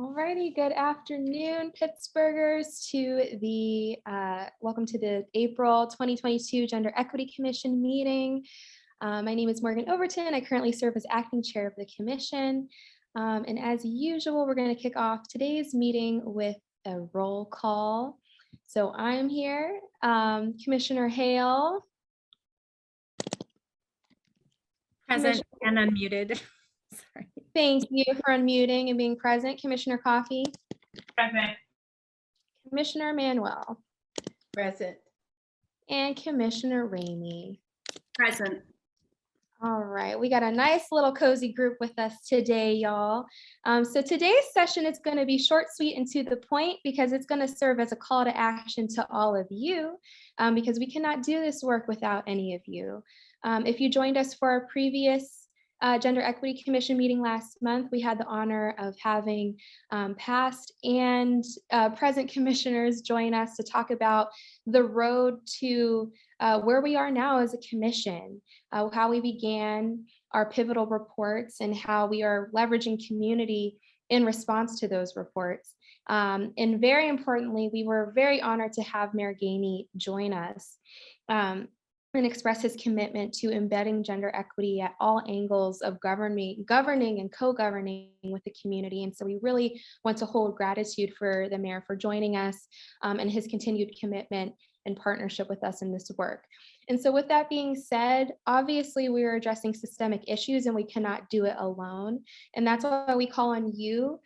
Alrighty, good afternoon, Pittsburghers, welcome to the April 2022 Gender Equity Commission meeting. My name is Morgan Overton. I currently serve as acting chair of the commission. And as usual, we're going to kick off today's meeting with a roll call. So I'm here, Commissioner Hale. Present and unmuted. Sorry. Thank you for unmuting and being present. Commissioner Coffey. Present. Commissioner Manuel. Present. And Commissioner Ramey. Present. All right, we got a nice little cozy group with us today, y'all. So today's session is going to be short, sweet, and to the point because it's going to serve as a call to action to all of you because we cannot do this work without any of you. If you joined us for our previous Gender Equity Commission meeting last month, we had the honor of having past and present commissioners join us to talk about the road to where we are now as a commission, how we began our pivotal reports and how we are leveraging community in response to those reports. And very importantly, we were very honored to have Mayor Gainey join us and express his commitment to embedding gender equity at all angles of governing and co-governing with the community. And so we really want to hold gratitude for the mayor for joining us and his continued commitment and partnership with us in this work. And so with that being said, obviously we are addressing systemic issues and we cannot do it alone. And that's why we call on you,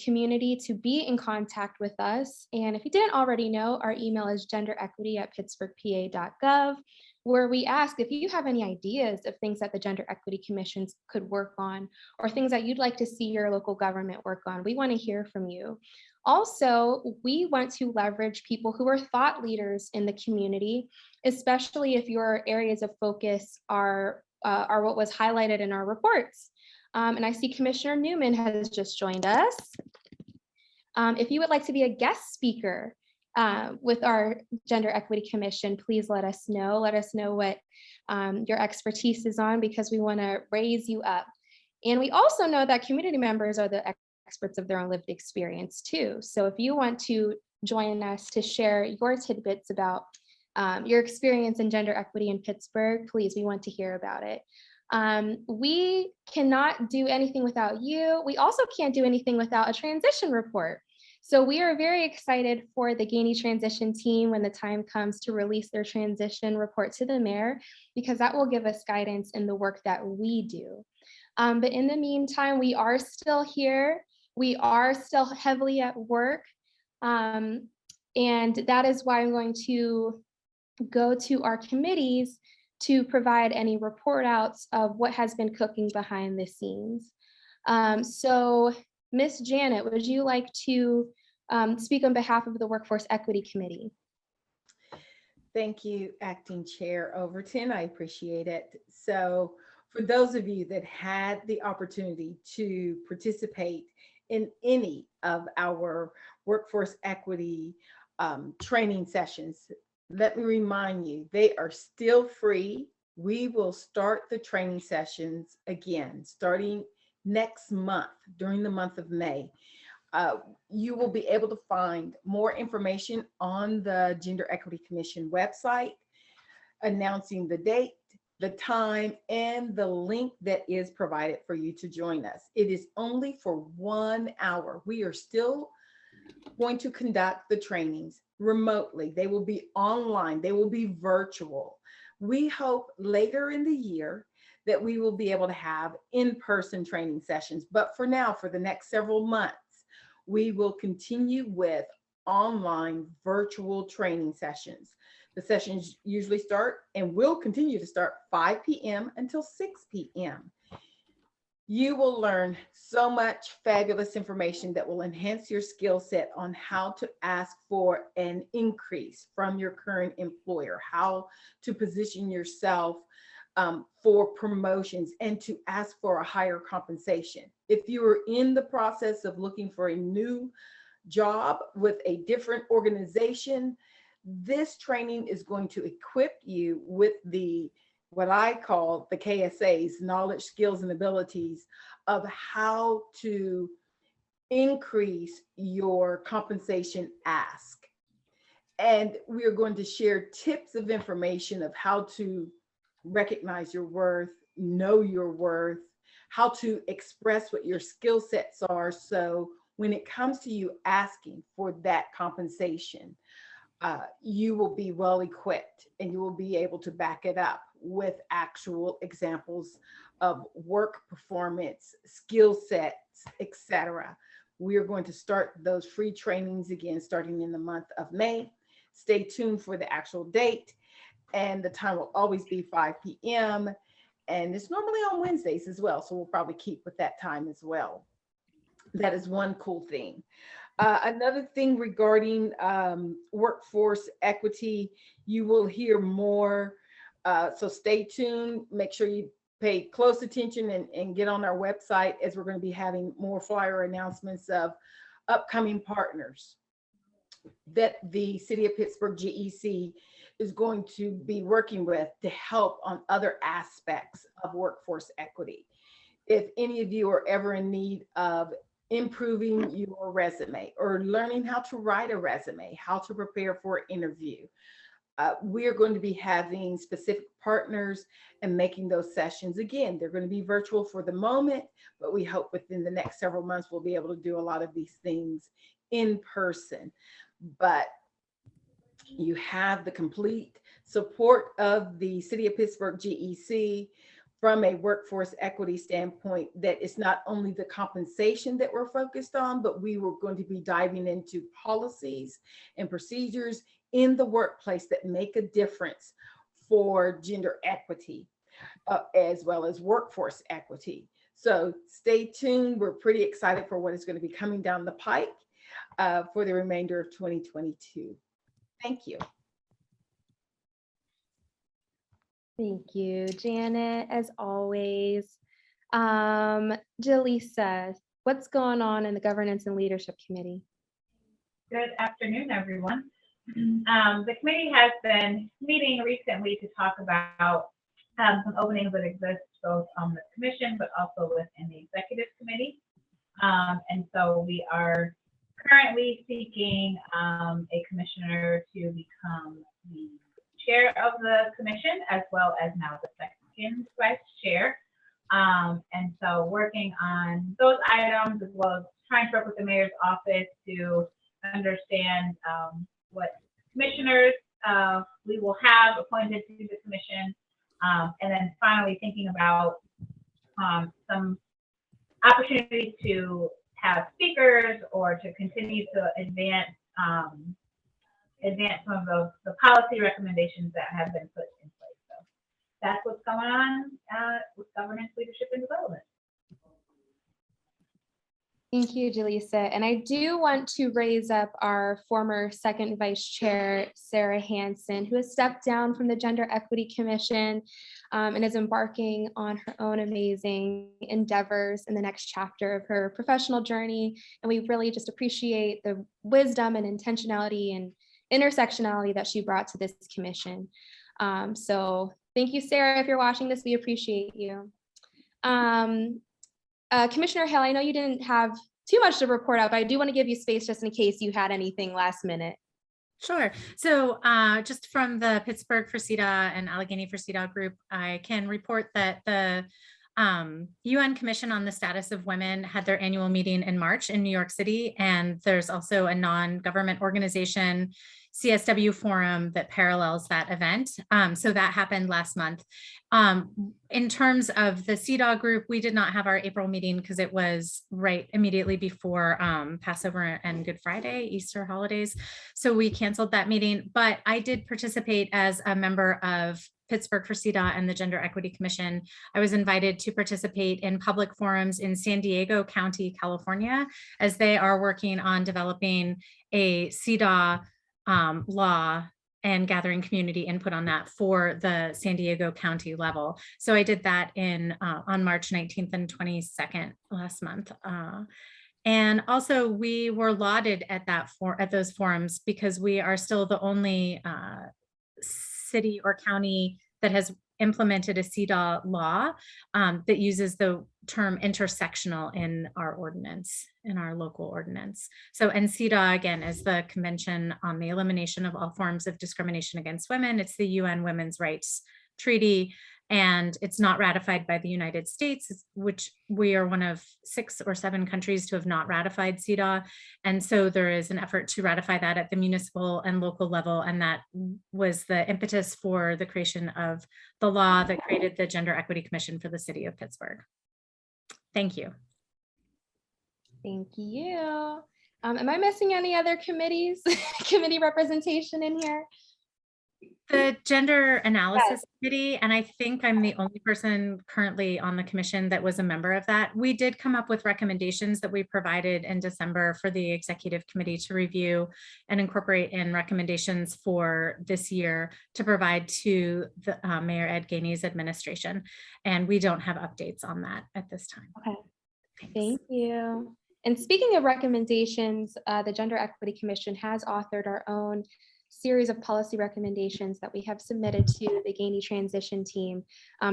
community, to be in contact with us. And if you didn't already know, our email is genderequity@pittsburghpa.gov, where we ask if you have any ideas of things that the Gender Equity Commissions could work on or things that you'd like to see your local government work on. We want to hear from you. Also, we want to leverage people who are thought leaders in the community, especially if your areas of focus are what was highlighted in our reports. And I see Commissioner Newman has just joined us. If you would like to be a guest speaker with our Gender Equity Commission, please let us know. Let us know what your expertise is on because we want to raise you up. And we also know that community members are the experts of their own lived experience too. So if you want to join us to share your tidbits about your experience in gender equity in Pittsburgh, please, we want to hear about it. We cannot do anything without you. We also can't do anything without a transition report. So we are very excited for the Gainey transition team when the time comes to release their transition report to the mayor, because that will give us guidance in the work that we do. But in the meantime, we are still here. We are still heavily at work. And that is why I'm going to go to our committees to provide any report outs of what has been cooking behind the scenes. So Ms. Janet, would you like to speak on behalf of the Workforce Equity Committee? Thank you, Acting Chair Overton. I appreciate it. So for those of you that had the opportunity to participate in any of our workforce equity training sessions, let me remind you, they are still free. We will start the training sessions again, starting next month, during the month of May. You will be able to find more information on the Gender Equity Commission website, announcing the date, the time, and the link that is provided for you to join us. It is only for 1 hour. We are still going to conduct the trainings remotely. They will be online. They will be virtual. We hope later in the year that we will be able to have in-person training sessions. But for now, for the next several months, we will continue with online virtual training sessions. The sessions usually start and will continue to start 5 p.m. until 6 p.m. You will learn so much fabulous information that will enhance your skill set on how to ask for an increase from your current employer, how to position yourself for promotions and to ask for a higher compensation. If you are in the process of looking for a new job with a different organization, this training is going to equip you with what I call the KSAs, knowledge, skills, and abilities of how to increase your compensation ask. And we are going to share tips of information of how to recognize your worth, know your worth, how to express what your skill sets are. So when it comes to you asking for that compensation, you will be well equipped and you will be able to back it up with actual examples of work performance, skill sets, etc. We are going to start those free trainings again starting in the month of May. Stay tuned for the actual date, and the time will always be 5 p.m. and it's normally on Wednesdays as well, so we'll probably keep with that time as well. That is one cool thing. Another thing regarding workforce equity, you will hear more. So stay tuned. Make sure you pay close attention and get on our website, as we're going to be having more flyer announcements of upcoming partners that the City of Pittsburgh GEC is going to be working with to help on other aspects of workforce equity. If any of you are ever in need of improving your resume or learning how to write a resume, how to prepare for an interview, we are going to be having specific partners and making those sessions. Again, they're going to be virtual for the moment, but we hope within the next several months we'll be able to do a lot of these things in person. But you have the complete support of the City of Pittsburgh GEC from a workforce equity standpoint. That it's not only the compensation that we're focused on, but we were going to be diving into policies and procedures in the workplace that make a difference for gender equity, as well as workforce equity. So stay tuned. We're pretty excited for what is going to be coming down the pike for the remainder of 2022. Thank you. Thank you, Janet, as always. Jaleesa, what's going on in the Governance and Leadership Committee? Good afternoon, everyone. The committee has been meeting recently to talk about some openings that exist both on the commission, but also within the executive committee. And so we are currently seeking a commissioner to become the chair of the commission, as well as now the second vice chair. And so working on those items, as well as trying to work with the mayor's office to understand what commissioners we will have appointed to the commission. And then finally thinking about some opportunities to have speakers or to continue to advance some of the policy recommendations that have been put in place. So that's what's going on with governance, leadership, and development. Thank you, Jaleesa. And I do want to raise up our former second vice chair, Sarah Hansen, who has stepped down from the Gender Equity Commission and is embarking on her own amazing endeavors in the next chapter of her professional journey. And we really just appreciate the wisdom and intentionality and intersectionality that she brought to this commission. So thank you, Sarah. If you're watching this, we appreciate you. Commissioner Hill, I know you didn't have too much to report out, but I do want to give you space just in case you had anything last minute. Sure. So just from the Pittsburgh for CEDAW and Allegheny for CEDAW group, I can report that the UN Commission on the Status of Women had their annual meeting in March in New York City. And there's also a non-government organization CSW forum that parallels that event. So that happened last month. In terms of the CEDAW group, we did not have our April meeting because it was right immediately before Passover and Good Friday, Easter holidays. So we canceled that meeting, but I did participate as a member of Pittsburgh for CEDAW and the Gender Equity Commission. I was invited to participate in public forums in San Diego County, California, as they are working on developing a CEDAW law and gathering community input on that for the San Diego County level. So I did that on March 19th and 22nd last month. And also we were lauded at those forums because we are still the only city or county that has implemented a CEDAW law that uses the term intersectional in our ordinance, in our local ordinance. So, and CEDAW, again, is the Convention on the Elimination of All Forms of Discrimination Against Women. It's the UN Women's Rights Treaty, and it's not ratified by the United States, which we are one of 6 or 7 countries to have not ratified CEDAW. And so there is an effort to ratify that at the municipal and local level. And that was the impetus for the creation of the law that created the Gender Equity Commission for the city of Pittsburgh. Thank you. Thank you. Am I missing any other committees, committee representation in here? The Gender Analysis Committee, and I think I'm the only person currently on the commission that was a member of that. We did come up with recommendations that we provided in December for the executive committee to review and incorporate in recommendations for this year to provide to the Mayor Ed Gainey's administration. And we don't have updates on that at this time. Okay, Thanks. thank you. And speaking of recommendations, the Gender Equity Commission has authored our own series of policy recommendations that we have submitted to the Gainey transition team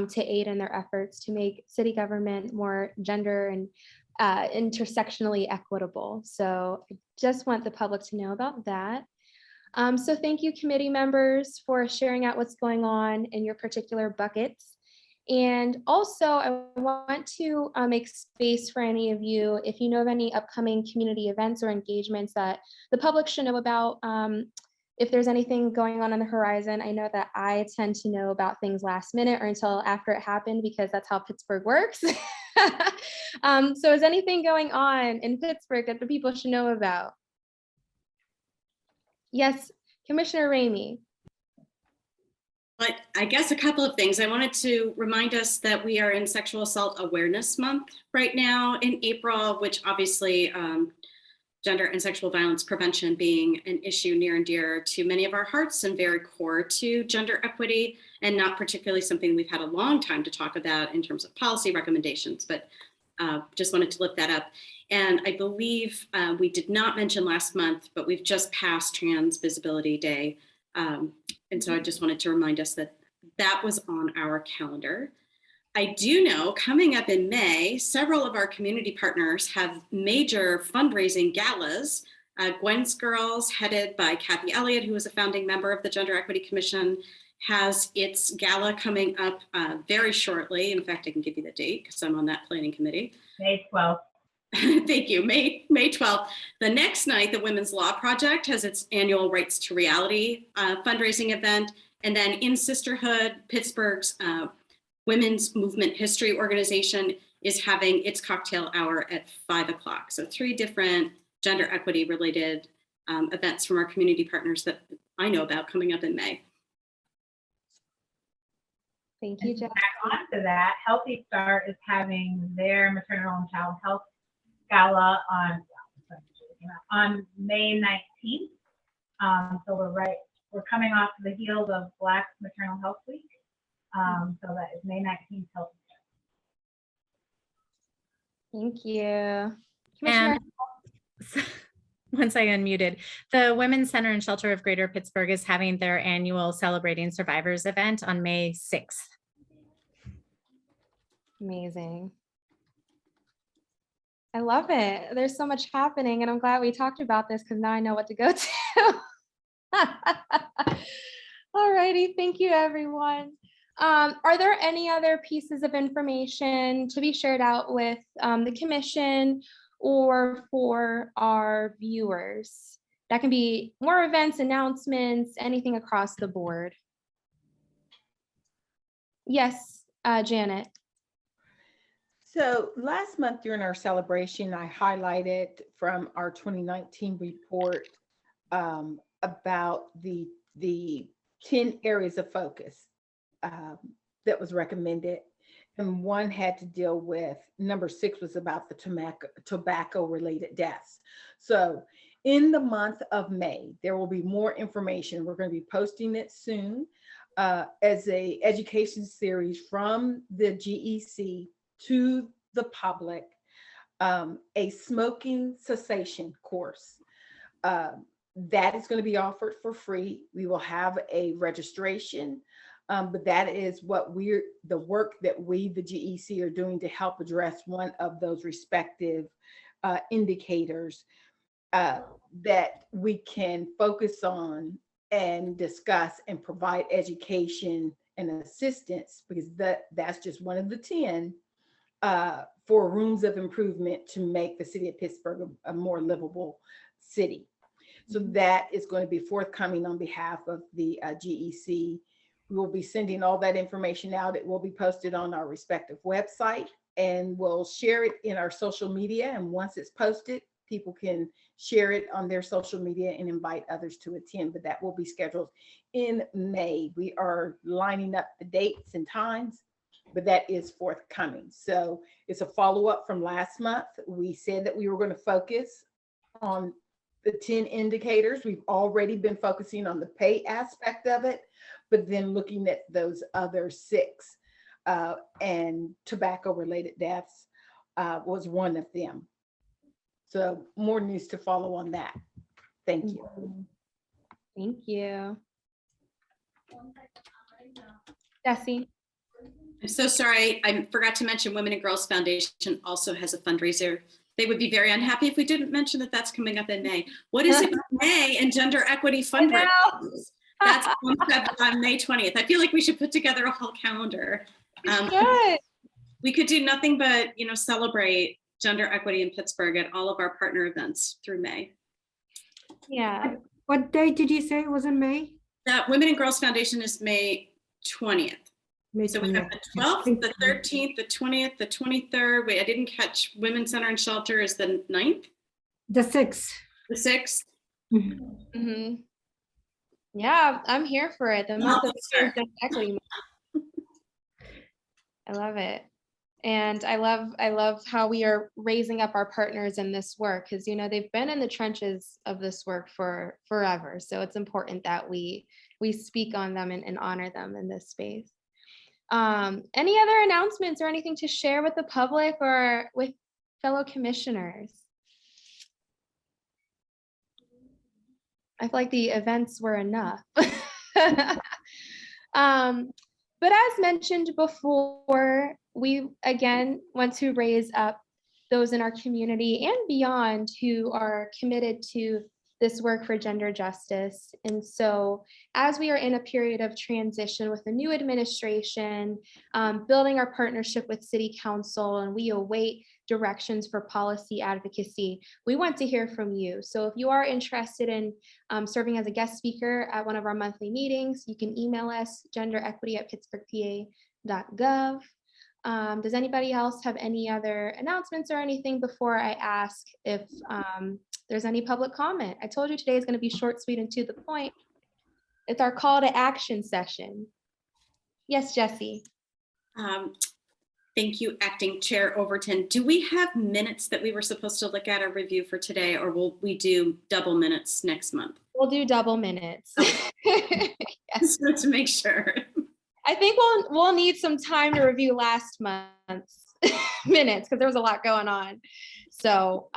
to aid in their efforts to make city government more gender and intersectionally equitable. So I just want the public to know about that. So thank you, committee members, for sharing out what's going on in your particular buckets. And also, I want to make space for any of you, if you know of any upcoming community events or engagements that the public should know about. If there's anything going on the horizon, I know that I tend to know about things last minute or until after it happened, because that's how Pittsburgh works. So is anything going on in Pittsburgh that the people should know about? Yes, Commissioner Ramey. But I guess a couple of things. I wanted to remind us that we are in Sexual Assault Awareness Month right now in April, which obviously gender and sexual violence prevention being an issue near and dear to many of our hearts and very core to gender equity, and not particularly something we've had a long time to talk about in terms of policy recommendations, but just wanted to lift that up. And I believe we did not mention last month, but we've just passed Trans Visibility Day. And so I just wanted to remind us that that was on our calendar. I do know coming up in May, several of our community partners have major fundraising galas. Gwen's Girls, headed by Kathy Elliott, who was a founding member of the Gender Equity Commission, has its gala coming up very shortly. In fact, I can give you the date because I'm on that planning committee. May 12th. Thank you, May 12th. The next night, the Women's Law Project has its annual Rights to Reality fundraising event. And then in Sisterhood, Pittsburgh's Women's Movement History Organization is having its cocktail hour at 5 o'clock. So 3 different gender equity related events from our community partners that I know about coming up in May. Thank you, Jeff. Back onto that, Healthy Start is having their maternal and child health gala on May 19th. So we're coming off the heels of Black Maternal Health Week. So that is May 19th. Healthy Start. Thank you. And once I unmuted, the Women's Center and Shelter of Greater Pittsburgh is having their annual Celebrating Survivors event on May 6th. Amazing. I love it. There's so much happening, and I'm glad we talked about this because now I know what to go to. All righty, thank you, everyone. Are there any other pieces of information to be shared out with the commission or for our viewers? That can be more events, announcements, anything across the board. Yes, Janet. So last month during our celebration, I highlighted from our 2019 report about the 10 areas of focus that was recommended. And one had to deal with, number 6 was about the tobacco related deaths. So in the month of May, there will be more information. We're going to be posting it soon as a education series from the GEC to the public, a smoking cessation course that is going to be offered for free. We will have a registration But that is what the work that we, the GEC, are doing to help address one of those respective indicators that we can focus on and discuss and provide education and assistance, because that's just one of the 10 for rooms of improvement to make the city of Pittsburgh a more livable city. So that is going to be forthcoming on behalf of the GEC. We will be sending all that information out. It will be posted on our respective website, and we'll share it in our social media. And once it's posted, people can share it on their social media and invite others to attend, but that will be scheduled in May. We are lining up the dates and times, but that is forthcoming. So it's a follow-up from last month. We said that we were going to focus on the 10 indicators. We've already been focusing on the pay aspect of it, but then looking at those other 6, and tobacco-related deaths was one of them. So more news to follow on that. Thank you. Thank you. Jessie. I'm so sorry. I forgot to mention Women and Girls Foundation also has a fundraiser. They would be very unhappy if we didn't mention that that's coming up in May. What is it in May and gender equity fundraisers? That's on May 20th. I feel like we should put together a whole calendar. We could do nothing but, celebrate gender equity in Pittsburgh at all of our partner events through May. Yeah. What date did you say it was in May? That Women and Girls Foundation is May 20th. May So we have the 12th, the 13th, the 20th, the 23rd. Wait, I didn't catch Women's Center and Shelter is the 9th? The 6th. The 6th? Mm-hmm. Yeah, I'm here for it. The month of gender equity. I love it. And I love how we are raising up our partners in this work, because they've been in the trenches of this work for forever. So it's important that we speak on them and honor them in this space. Any other announcements or anything to share with the public or with fellow commissioners? I feel like the events were enough. But as mentioned before, we again want to raise up those in our community and beyond who are committed to this work for gender justice. And so as we are in a period of transition with the new administration, building our partnership with City Council, and we await directions for policy advocacy, we want to hear from you. So if you are interested in serving as a guest speaker at one of our monthly meetings, you can email us genderequity@pittsburghpa.gov. Does anybody else have any other announcements or anything before I ask if there's any public comment? I told you today is going to be short, sweet, and to the point. It's our call to action session. Yes, Jessie. Thank you, Acting Chair Overton. Do we have minutes that we were supposed to look at or review for today, or will we do double minutes next month? We'll do double minutes. Yes. Just to make sure. I think we'll need some time to review last month's minutes because there was a lot going on. So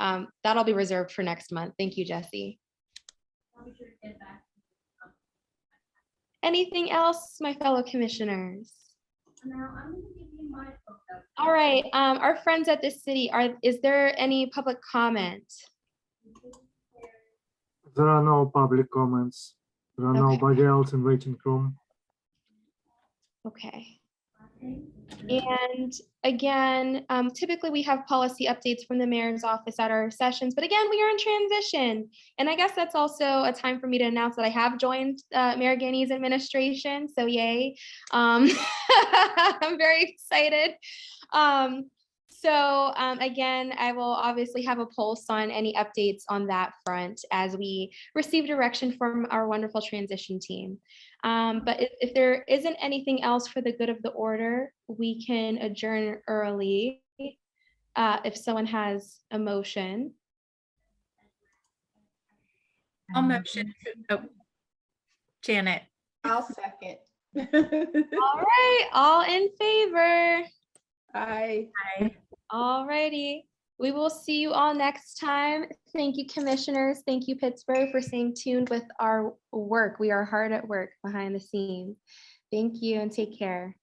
that'll be reserved for next month. Thank you, Jessie. Anything else, my fellow commissioners? All right, our friends at the city, is there any public comment? There are no public comments. There are nobody else in waiting room. Okay. And again, typically we have policy updates from the mayor's office at our sessions, but again, we are in transition. And I guess that's also a time for me to announce that I have joined Mayor Gainey's administration, so yay. I'm very excited. Again, I will obviously have a pulse on any updates on that front as we receive direction from our wonderful transition team. But if there isn't anything else for the good of the order, we can adjourn early if someone has a motion. I'll motion. Janet. I'll second. All right, all in favor? Aye. All righty. We will see you all next time. Thank you, commissioners. Thank you, Pittsburgh, for staying tuned with our work. We are hard at work behind the scenes. Thank you and take care.